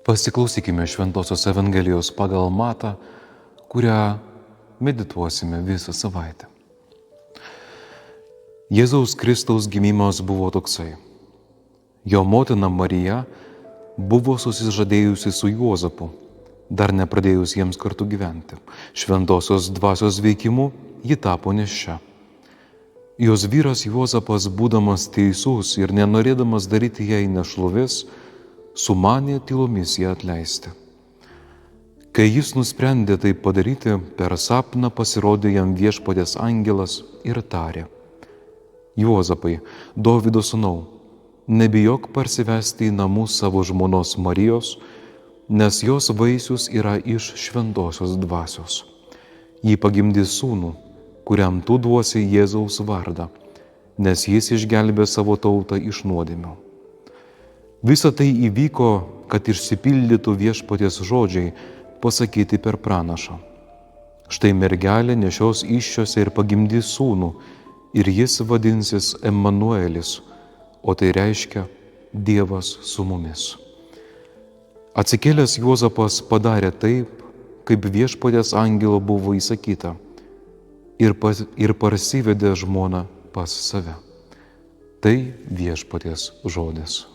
Pasiklausykime Šventosios Evangelijos pagal Matą, kurią medituosime visą savaitę. Jėzaus Kristaus gimimas buvo toksai. Jo motina Marija buvo susižadėjusi su Juozapu, dar nepradėjus jiems kartu gyventi. Šventosios dvasios veikimu ji tapo nėščia. Jos vyras Juozapas, būdamas teisus ir nenorėdamas daryti jai nešlovės, sumanė tylomis ją atleisti. Kai jis nusprendė tai padaryti, per sapną pasirodė jam Viešpaties angelas ir tarė: Juozapai, Dovydo sūnau, nebijok parsivesti į namus savo žmonos Marijos, nes jos vaisius yra iš šventosios dvasios. Ji pagimdys sūnų, kuriam tu duosi Jėzaus vardą, nes jis išgelbė savo tautą iš nuodėmių. Visa tai įvyko, kad išsipildytų Viešpaties žodžiai pasakyti per pranašą. Štai mergelė nešios įsčiose ir pagimdys sūnų, ir jis vadinsis Emanuelis, o tai reiškia Dievas su mumis. Atsikėlęs Juozapas padarė taip, kaip Viešpaties angelo buvo įsakyta, ir parsivedė žmoną pas save. Tai Viešpaties žodis.